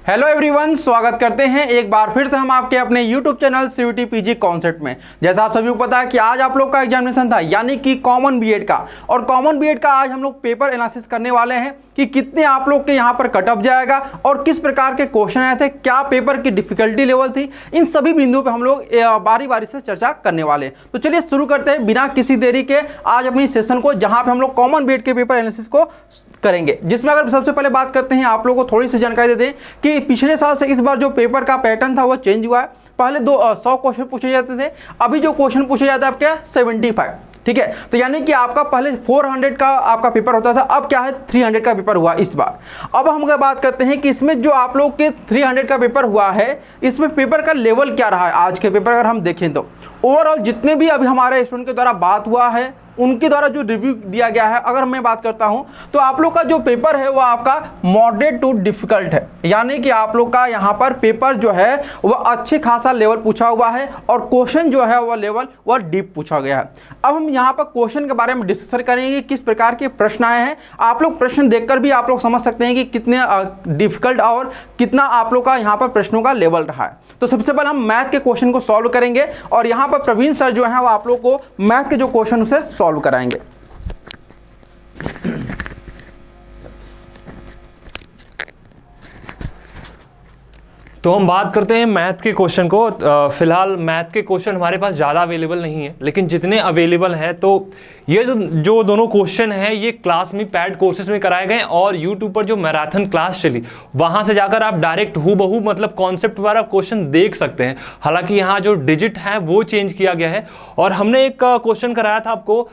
Hello everyone, स्वागत करते हैं एक बार फिर से हम आपके अपने YouTube channel CUET PG concept में। जैसा आप सभी को पता है कि आज आप लोग का एग्जामिनेशन था, यानी कि कॉमन बीएड का। और कॉमन बीएड का आज हम लोग पेपर एनालिसिस करने वाले हैं कि कितने आप लोग के यहाँ पर कट ऑफ जाएगा और किस प्रकार के क्वेश्चन आए थे, क्या पेपर की डिफिकल्टी लेवल थी। इन सभी बिंदुओं पर हम लोग बारी बारी से चर्चा करने वाले हैं। तो चलिए शुरू करते हैं बिना किसी देरी के आज अपनी सेशन को, जहाँ पर हम लोग कॉमन बीएड के पेपर एनालिसिस को करेंगे। जिसमें अगर सबसे पहले बात करते हैं, आप लोगों को थोड़ी सी जानकारी दे दें कि पिछले साल से इस बार जो पेपर का पैटर्न था वो चेंज हुआ है। पहले 100 क्वेश्चन पूछे जाते थे, अभी जो क्वेश्चन पूछे जाते हैं आपके 75। ठीक है, तो यानी कि आपका पहले 400 का आपका पेपर होता था, अब क्या है 300 का पेपर हुआ इस बार। अब हम अगर बात करते हैं कि इसमें जो आप लोग के 300 का पेपर हुआ है, इसमें पेपर का लेवल क्या रहा है। आज के पेपर अगर हम देखें तो ओवरऑल जितने भी अभी हमारे स्टूडेंट के द्वारा बात हुआ है, उनके द्वारा जो रिव्यू दिया गया है, अगर मैं बात करता हूं तो आप लोग का जो पेपर है वो आपका मॉडरेट टू डिफिकल्ट है। यानी कि आप लोग का यहाँ पर पेपर जो है वह अच्छे खासा लेवल पूछा हुआ है और क्वेश्चन जो है वह लेवल वह डीप पूछा गया है। अब हम यहाँ पर क्वेश्चन के बारे में डिस्कशन करेंगे, किस प्रकार के प्रश्न आए हैं। आप लोग प्रश्न देखकर भी आप लोग समझ सकते हैं कि कितने डिफिकल्ट और कितना आप लोग का यहाँ पर प्रश्नों का लेवल रहा है। तो सबसे पहले हम मैथ के क्वेश्चन को सॉल्व करेंगे और यहाँ पर प्रवीण सर जो है वो आप लोग को मैथ के जो क्वेश्चन उसे सॉल्व कराएंगे। तो हम बात करते हैं मैथ के क्वेश्चन को। फिलहाल मैथ के क्वेश्चन हमारे पास ज़्यादा अवेलेबल नहीं है, लेकिन जितने अवेलेबल हैं तो ये जो दोनों क्वेश्चन हैं ये क्लास में पैड कोर्सेज में कराए गए और यूट्यूब पर जो मैराथन क्लास चली वहाँ से जाकर आप डायरेक्ट हूबहू मतलब कॉन्सेप्ट वाला क्वेश्चन देख सकते हैं। हालांकि यहाँ जो डिजिट है वो चेंज किया गया है। और हमने एक क्वेश्चन कराया था आपको,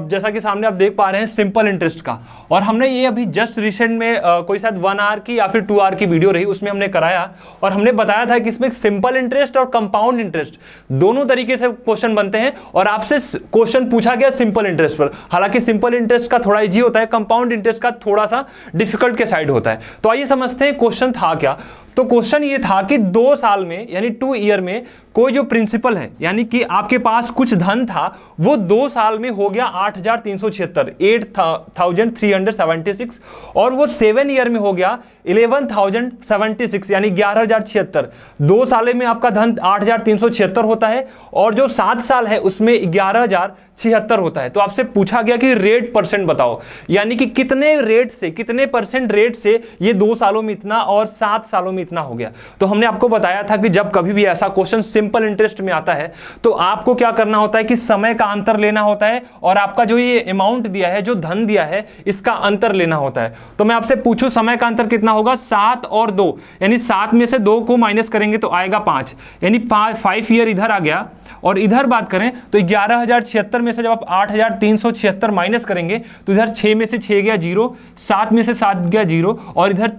जैसा कि सामने आप देख पा रहे हैं, सिंपल इंटरेस्ट का। और हमने ये अभी जस्ट रिसेंट में कोई शायद 1 आवर की या फिर 2 आवर की वीडियो रही, उसमें हमने कराया और हमने बताया था कि इसमें सिंपल इंटरेस्ट और कंपाउंड इंटरेस्ट दोनों तरीके से क्वेश्चन बनते हैं। और आपसे क्वेश्चन पूछा गया सिंपल इंटरेस्ट पर। हालांकि सिंपल इंटरेस्ट का थोड़ा इजी होता है, कंपाउंड इंटरेस्ट का थोड़ा सा डिफिकल्ट के साइड होता है। तो आइए समझते हैं क्वेश्चन था क्या। तो क्वेश्चन ये था कि 2 साल में यानी 2 ईयर में कोई जो प्रिंसिपल है, यानी कि आपके पास कुछ धन था, वो 2 साल में हो गया 8376 8376, और वो 7 ईयर में हो गया 11076 यानी 11076। 2 साल में आपका धन 8376 होता है और जो 7 साल है उसमें 11076 होता है। तो आपसे पूछा गया कि रेट परसेंट बताओ, यानी कि कितने रेट से, कितने परसेंट रेट से ये 2 सालों में इतना और 7 सालों में इतना हो गया। तो हमने आपको बताया था कि जब कभी भी ऐसा क्वेश्चन सिंपल इंटरेस्ट में आता है तो आपको क्या करना होता है कि समय का अंतर लेना होता है और आपका जो ये अमाउंट दिया है, जो धन दिया है, इसका अंतर लेना होता है। तो मैं आपसे पूछूं समय का अंतर कितना होगा, 7 और 2, यानी 7 में से 2 को माइनस करेंगे तो आएगा 5, यानी 5 ईयर इधर आ गया। और इधर बात करें तो 11076 में से जब आप 8376 माइनस करेंगे तो इधर 6 में से 6 गया 0, 7 में से 7 गया 0, और इधर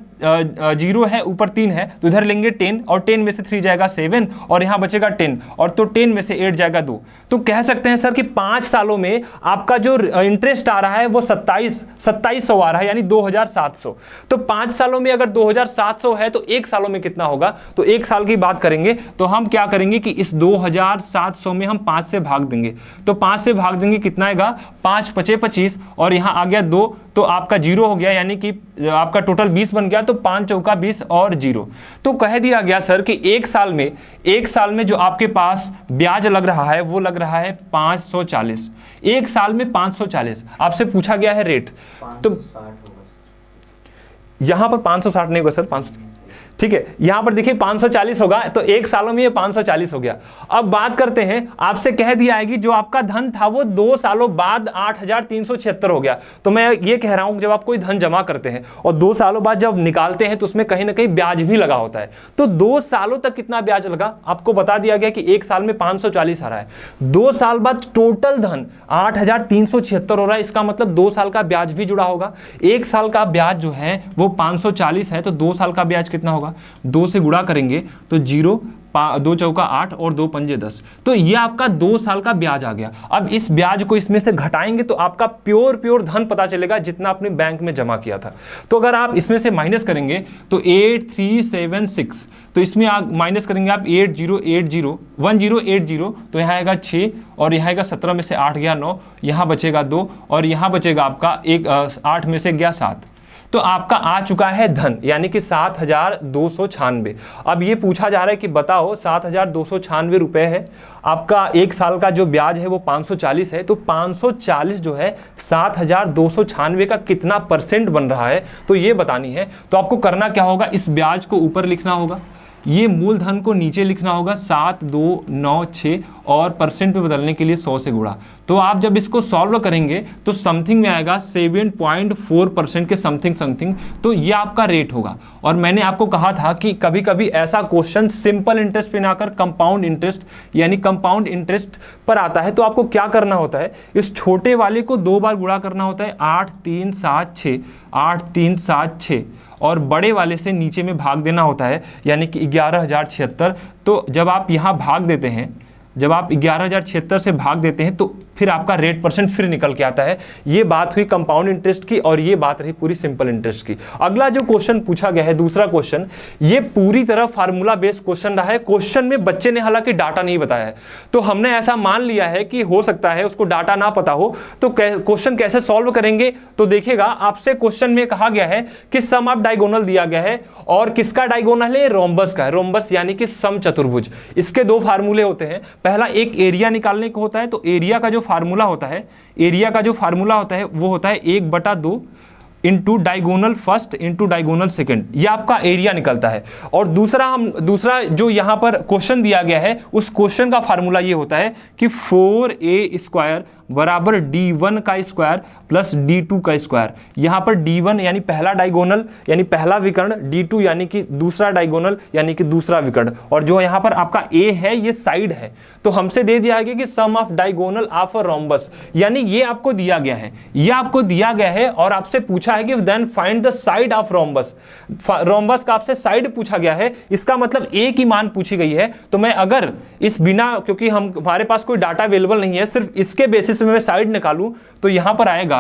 0 है, ऊपर 3 है तो इधर लेंगे 10, और 10 में से 3 जाएगा 7, और यहाँ बचेगा 10, और तो 10 में से 8 जाएगा 2। तो कह सकते हैं सर कि 5 सालों में आपका जो इंटरेस्ट आ रहा है वो 2700 आ रहा है, यानी 2700। तो 5 सालों में अगर 2700 है तो 1 सालों में कितना होगा। तो 1 साल की बात करेंगे तो हम क्या करेंगे कि इस 2700 में हम 5 से भाग देंगे। तो 5 से भाग देंगे कितना आएगा, 5 × 5 = 25, और यहाँ आ गया 2, तो आपका 0 हो गया, यानी कि आपका टोटल 20 बन गया। तो 5 चौका 20 और 0। तो कह दिया गया सर कि 1 साल में जो आपके पास ब्याज लग रहा है वो लग रहा है 540। 1 साल में 540 आपसे पूछा गया है रेट। तो यहां पर 560 नहीं होगा सर, 500, ठीक है। यहां पर देखिए 540 होगा, तो 1 सालों में ये 540 हो गया। अब बात करते हैं, आपसे कह दिया है कि जो आपका धन था वो 2 सालों बाद 8376 हो गया। तो मैं ये कह रहा हूं कि जब आप कोई धन जमा करते हैं और 2 सालों बाद जब निकालते हैं तो उसमें कहीं ना कहीं ब्याज भी लगा होता है। तो 2 सालों तक कितना ब्याज लगा आपको बता दिया गया कि 1 साल में 540 आ रहा है, 2 साल बाद टोटल धन 8376 हो रहा है। इसका मतलब 2 साल का ब्याज भी जुड़ा होगा। 1 साल का ब्याज जो है वो 540 है, तो 2 साल का ब्याज कितना होगा, 2 से गुणा करेंगे तो 0, 2 चौका 8 और 2 पंजे 10। तो ये आपका 2 साल का ब्याज आ गया। अब इस ब्याज को इसमें से घटाएंगे तो आपका प्योर धन पता चलेगा जितना आपने बैंक में जमा किया था। तो अगर आप इसमें से माइनस करेंगे तो 8376, तो इसमें आप माइनस करेंगे आप 1080 तो यहाँ आएगा 6, और यहाँ आएगा 17 में से 8 गया 9, यहाँ बचेगा 2, और यहाँ बचेगा आपका 8 में से गया 7। तो आपका आ चुका है धन, यानी कि 7,296। अब ये पूछा जा रहा है कि बताओ 7,296 रुपए है, आपका एक साल का जो ब्याज है वो 540 है, तो 540 जो है 7,296 का कितना परसेंट बन रहा है, तो ये बतानी है। तो आपको करना क्या होगा, इस ब्याज को ऊपर लिखना होगा, ये मूलधन को नीचे लिखना होगा 7,296 और परसेंट पे बदलने के लिए 100 से गुणा। तो आप जब इसको सॉल्व करेंगे तो समथिंग में आएगा 7.4% के समथिंग, तो ये आपका रेट होगा। और मैंने आपको कहा था कि कभी कभी ऐसा क्वेश्चन सिंपल इंटरेस्ट पे ना आकर कंपाउंड इंटरेस्ट यानी कंपाउंड इंटरेस्ट पर आता है, तो आपको क्या करना होता है, इस छोटे वाले को 2 बार गुणा करना होता है, 8,376 और बड़े वाले से नीचे में भाग देना होता है, यानी कि 11,076। तो जब आप यहाँ भाग देते हैं, जब आप 11,076 से भाग देते हैं तो फिर आपका रेट परसेंट फिर निकल के आता है। ये बात हुई कंपाउंड इंटरेस्ट की और ये बात रही पूरी सिंपल इंटरेस्ट की। अगला जो क्वेश्चन पूछा गया है, दूसरा क्वेश्चन, ये पूरी तरह फार्मूला बेस्ड क्वेश्चन रहा है। क्वेश्चन में बच्चे ने हालांकि डाटा नहीं बताया है, तो हमने ऐसा मान लिया है कि हो सकता है उसको डाटा ना पता हो। तो क्वेश्चन कैसे सॉल्व करेंगे, तो देखिएगा आपसे क्वेश्चन में कहा गया है कि सम ऑफ डायगोनल दिया गया है, और किसका डायगोनल है, रोम्बस का है। रोम्बस यानी कि समचतुर्भुज। इसके 2 फार्मूले होते हैं, पहला एक एरिया निकालने को होता है, तो एरिया का जो फार्मूला होता है, एरिया का जो फार्मूला होता है वो होता है 1/2 into diagonal first into diagonal second, ये आपका एरिया निकलता है। और दूसरा जो यहाँ पर क्वेश्चन दिया गया है, उस क्वेश्चन का फार्मूला ये होता है कि 4a² बराबर d1 का स्क्वायर प्लस d2 का स्क्वायर। यहाँ पर d1 यानी पहला डायगोनल यानी पहला विकर्ण, d2 यानी कि दूसरा डायगोनल यानी कि दूसरा विकर्ण, और जो यहाँ पर आपका a है ये साइड है। तो हमसे दे दिया गया कि sum of diagonal of a rhombus, यानी ये आपको दिया गया है, ये आपको दिया गया है और आपसे पूछा है कि then find the side of rhombus. Rhombus का आपसे साइड पूछा गया है, इसका मतलब a की मान पूछी गई है। तो मैं अगर इस बिना, क्योंकि हमारे पास कोई डाटा अवेलेबल नहीं है, सिर्फ इसके बेसिस में मैं साइड निकालूं तो यहां पर आएगा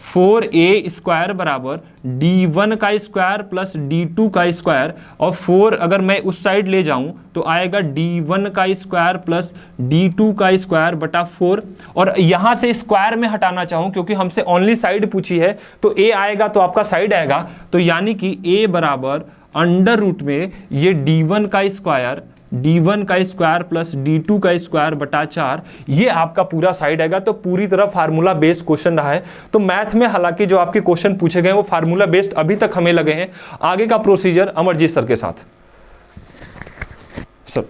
4a² बराबर d1 का स्क्वायर प्लस d2 का स्क्वायर, और 4 अगर मैं उस साइड ले जाऊं तो आएगा d1 का स्क्वायर प्लस d2 का स्क्वायर बटा 4। और यहां से स्क्वायर में हटाना चाहूं क्योंकि हमसे ओनली साइड पूछी है, तो a आएगा तो आपका साइड आएगा, तो यानी कि a बराबर अंडर रूट में ये d1 का स्क्वायर प्लस d2 का स्क्वायर बटा 4, ये आपका पूरा साइड आएगा। तो पूरी तरह फार्मूला बेस्ड क्वेश्चन रहा है। तो मैथ में हालांकि जो आपके क्वेश्चन पूछे गए वो फार्मूला बेस्ड अभी तक हमें लगे हैं। आगे का प्रोसीजर अमरजीत सर के साथ। सर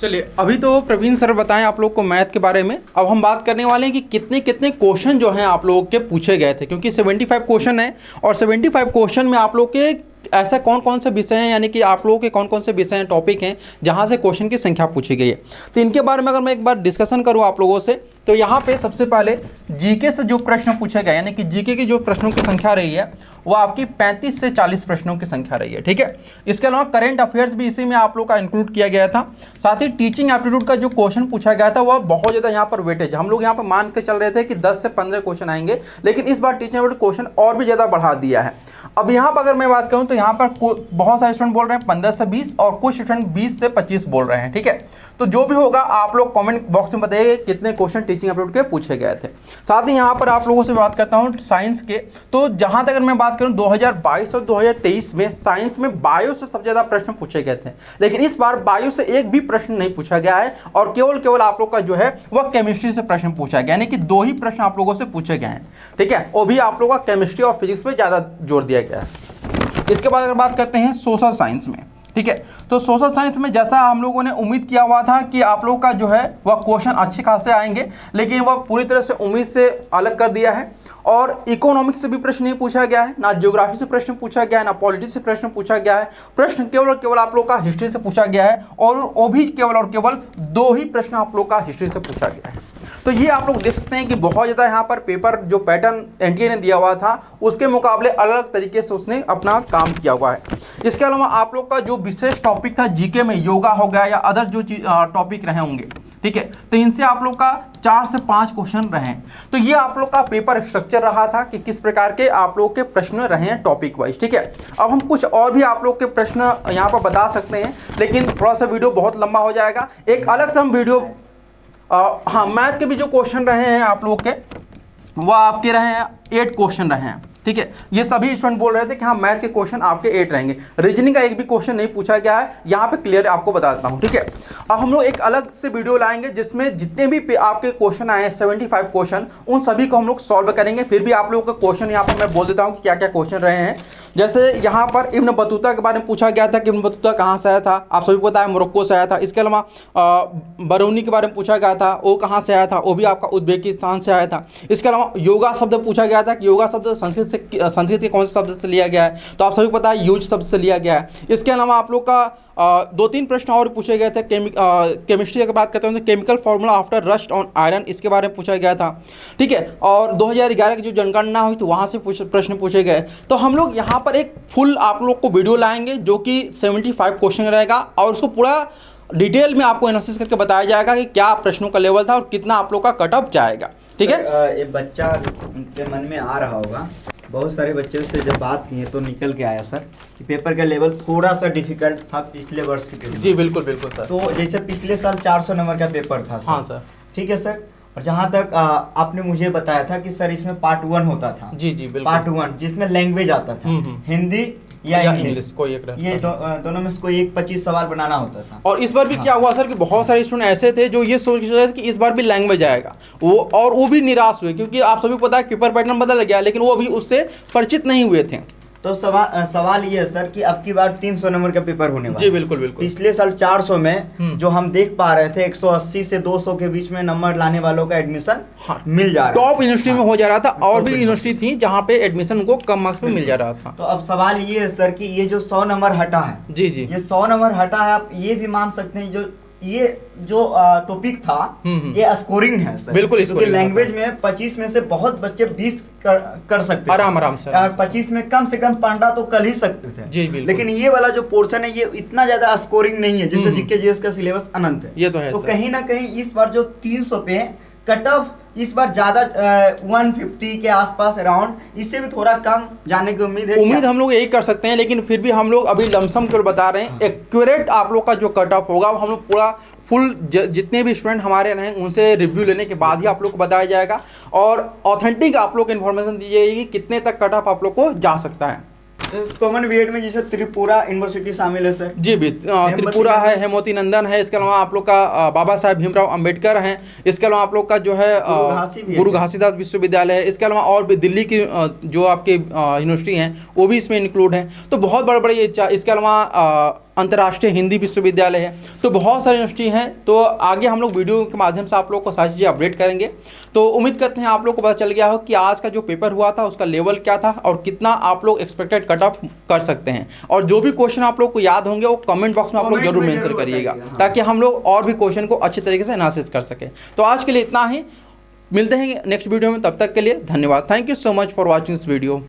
चलिए, अभी तो प्रवीण सर बताएं आप लोग को मैथ के बारे में। अब हम बात करने वाले हैं कि कितने कितने क्वेश्चन जो हैं आप लोगों के पूछे गए थे, क्योंकि 75 क्वेश्चन है और 75 क्वेश्चन में आप लोग के ऐसा कौन कौन से विषय हैं, यानी कि आप लोगों के कौन कौन से विषय हैं, टॉपिक हैं जहां से क्वेश्चन की संख्या पूछी गई है। तो इनके बारे में अगर मैं एक बार डिस्कशन करूं आप लोगों से, तो यहाँ पे सबसे पहले जीके से जो प्रश्न पूछे गए, यानी कि जीके की जो प्रश्नों की संख्या रही है वो आपकी 35 से 40 प्रश्नों की संख्या रही है। ठीक है, इसके अलावा करंट अफेयर्स भी इसी में आप लोग का इंक्लूड किया गया था। साथ ही टीचिंग एप्टीट्यूड का जो क्वेश्चन पूछा गया था वह बहुत ज़्यादा यहाँ पर वेटेज, हम लोग यहाँ पर मान के चल रहे थे कि 10 से 15 क्वेश्चन आएंगे, लेकिन इस बार टीचिंग एप्टीट्यूड क्वेश्चन और भी ज़्यादा बढ़ा दिया है। अब यहाँ पर अगर मैं बात करूँ तो यहाँ पर बहुत सारे स्टूडेंट बोल रहे हैं 15 से 20 और कुछ स्टूडेंट 20 से 25 बोल रहे हैं। ठीक है, तो जो भी होगा आप लोग कमेंट बॉक्स में बताइए कितने क्वेश्चन टीचिंग एप्टीट्यूड के पूछे गए थे। साथ ही यहाँ पर आप लोगों से बात करता हूँ साइंस के, तो जहाँ तक अगर मैं बात करूँ 2022 और 2023 में साइंस में बायो से सबसे ज़्यादा प्रश्न पूछे गए थे, लेकिन इस बार बायो से एक भी प्रश्न नहीं पूछा गया है और केवल आप लोग का जो है वह केमिस्ट्री से प्रश्न पूछा गया, यानी कि 2 ही प्रश्न आप लोगों से पूछे गए हैं। ठीक है, वो भी आप लोगों का केमिस्ट्री और फिजिक्स पे ज़्यादा जोर दिया गया है। इसके बाद अगर बात करते हैं सोशल साइंस में, ठीक है, तो सोशल साइंस में जैसा हम लोगों ने उम्मीद किया हुआ था कि आप लोगों का जो है वह क्वेश्चन अच्छे खासे आएंगे, लेकिन वह पूरी तरह से उम्मीद से अलग कर दिया है। और इकोनॉमिक्स से भी प्रश्न नहीं पूछा गया है, ना ज्योग्राफी से प्रश्न पूछा गया है, ना पॉलिटिक्स से प्रश्न पूछा गया है। प्रश्न केवल आप लोग का हिस्ट्री से पूछा गया है, और वो भी केवल 2 ही प्रश्न आप लोग का हिस्ट्री से पूछा गया है। तो ये आप लोग देख सकते हैं कि बहुत ज़्यादा यहाँ पर पेपर जो पैटर्न एनटीए ने दिया हुआ था उसके मुकाबले अलग तरीके से उसने अपना काम किया हुआ है। इसके अलावा आप लोग का जो विशेष टॉपिक था जीके में, योगा हो गया या अदर जो टॉपिक रहे होंगे, ठीक है, तो इनसे आप लोग का 4 से 5 क्वेश्चन रहे। तो ये आप लोग का पेपर स्ट्रक्चर रहा था कि किस प्रकार के आप लोग के प्रश्न रहे हैं टॉपिक वाइज। ठीक है, अब हम कुछ और भी आप लोग के प्रश्न यहाँ पर बता सकते हैं, लेकिन थोड़ा सा वीडियो बहुत लंबा हो जाएगा, एक अलग से हम वीडियो हाँ, मैथ के भी जो क्वेश्चन रहे हैं आप लोग के, वो आपके रहे हैं 8 क्वेश्चन रहे हैं। ठीक है। ये सभी स्टूडेंट बोल रहे थे कि हाँ मैथ के क्वेश्चन आपके 8 रहेंगे, रीजनिंग का एक भी क्वेश्चन नहीं पूछा गया है, यहाँ पे क्लियर आपको बता देता हूँ, ठीक है। अब हम लोग एक अलग से वीडियो लाएंगे जिसमें जितने भी आपके क्वेश्चन आए हैं 75 क्वेश्चन, उन सभी को हम लोग सॉल्व करेंगे। फिर भी आप लोगों का क्वेश्चन यहाँ पर मैं बोल देता हूँ कि क्या क्या क्वेश्चन रहे हैं। जैसे यहाँ पर इब्न बतूता के बारे में पूछा गया था कि इब्न बतूता कहाँ से आया था, आप सभी को पता है मोरक्को से आया था। इसके अलावा बरौनी के बारे में पूछा गया था, वो कहाँ से आया था, वो भी आपका उज्बेकिस्तान से आया था। इसके अलावा योगा शब्द पूछा गया था कि योगा शब्द संस्कृत के कौन से शब्द से लिया गया है, तो आप सभी को पता है यूज शब्द से लिया गया है। इसके अलावा आप लोग का 2-3 प्रश्न और पूछे गए थे। केमिस्ट्री की बात करते हैं तो chemical formula after rust on iron, इसके बारे में पूछा गया था, ठीक है। और 2011 की जो जनगणना हुई तो वहाँ से प्रश्न पूछे गए। तो हम लोग यहाँ पर एक फुल आप लोग को वीडियो लाएंगे जो कि 75 क्वेश्चन रहेगा और उसको पूरा डिटेल में आपको एनालिसिस करके बताया जाएगा कि क्या प्रश्नों का लेवल था और कितना आप लोग का कट ऑफ जाएगा, ठीक है। एक बच्चा उनके मन में आ रहा होगा, बहुत सारे बच्चों से जब बात की है तो निकल के आया सर कि पेपर का लेवल थोड़ा सा डिफिकल्ट था पिछले वर्ष के पेपर। जी बिल्कुल बिल्कुल सर। तो जैसे पिछले साल 400 नंबर का पेपर था सर। हाँ सर। ठीक है सर। और जहाँ तक आपने मुझे बताया था कि सर इसमें पार्ट 1 होता था। जी जी बिल्कुल। पार्ट 1 जिसमें लैंग्वेज आता था, हिंदी या इंग्लिश, कोई एक रहता ये दोनों में से कोई एक 25 सवाल बनाना होता था। और इस बार भी क्या हुआ सर कि बहुत सारे स्टूडेंट ऐसे थे जो ये सोच के चले थे कि इस बार भी लैंग्वेज आएगा, वो भी निराश हुए क्योंकि आप सभी को पता है पेपर पैटर्न बदल गया, लेकिन वो अभी उससे परिचित नहीं हुए थे। तो सवाल ये है सर कि अब की बार 300 नंबर का पेपर होने वाला है। जी बिल्कुल बिल्कुल। पिछले साल 400 में जो हम देख पा रहे थे 180 से 200 के बीच में नंबर लाने वालों का एडमिशन मिल जा रहा है। टॉप यूनिवर्सिटी में हो जा रहा था और भी यूनिवर्सिटी थी जहाँ पे एडमिशन को कम मार्क्स में मिल जा रहा था। तो अब सवाल ये है सर कि ये जो 100 नंबर हटा है, जी जी, ये 100 नंबर हटा है, आप ये भी मान सकते हैं ये जो टॉपिक था ये स्कोरिंग है सर। बिल्कुल, क्योंकि लैंग्वेज में 25 में से बहुत बच्चे 20 कर सकते आराम से। 25 में कम से कम 15 तो कर ही सकते थे जी बिल्कुल। लेकिन ये वाला जो पोर्शन है ये इतना ज्यादा स्कोरिंग नहीं है, जिससे जीके जीएस का सिलेबस अनंत है। ये तो है। तो कहीं ना कहीं इस बार जो 300 पे कट ऑफ इस बार ज्यादा 150 के आसपास अराउंड, इससे भी थोड़ा कम जाने की उम्मीद है। उम्मीद हम लोग यही कर सकते हैं, लेकिन फिर भी हम लोग अभी लमसम केवल बता रहे हैं। एक्यूरेट आप लोग का जो कट ऑफ होगा वो हम लोग पूरा फुल जितने भी स्टूडेंट हमारे रहें उनसे रिव्यू लेने के बाद ही आप लोग को बताया जाएगा और ऑथेंटिक आप लोग को इन्फॉर्मेशन दी जाएगी कितने तक कट ऑफ आप लोग को जा सकता है। कॉमन बीएड में जैसे त्रिपुरा यूनिवर्सिटी शामिल है सर। जी भी, त्रिपुरा है, हेमवती नंदन है, इसके अलावा आप लोग का बाबा साहेब भीमराव अंबेडकर हैं, इसके अलावा आप लोग का जो है गुरु घासीदास विश्वविद्यालय है, इसके अलावा और भी दिल्ली की जो आपकी यूनिवर्सिटी हैं वो भी इसमें इंक्लूड हैं। तो बहुत बड़े बड़े इसके अलावा अंतर्राष्ट्रीय हिंदी विश्वविद्यालय है, तो बहुत सारी यूनिवर्सिटी हैं। तो आगे हम लोग वीडियो के माध्यम से आप लोग को सारी चीज़ें अपडेट करेंगे। तो उम्मीद करते हैं आप लोग को पता चल गया हो कि आज का जो पेपर हुआ था उसका लेवल क्या था और कितना आप लोग एक्सपेक्टेड कट ऑफ कर सकते हैं। और जो भी क्वेश्चन आप लोग को याद होंगे वो कमेंट बॉक्स में आप लोग जरूर मेंशन करिएगा ताकि हम लोग और भी क्वेश्चन को अच्छे तरीके से एनालिसिस कर सकें। तो आज के लिए इतना ही, मिलते हैं नेक्स्ट वीडियो में, तब तक के लिए धन्यवाद। Thank you so much for watching this video.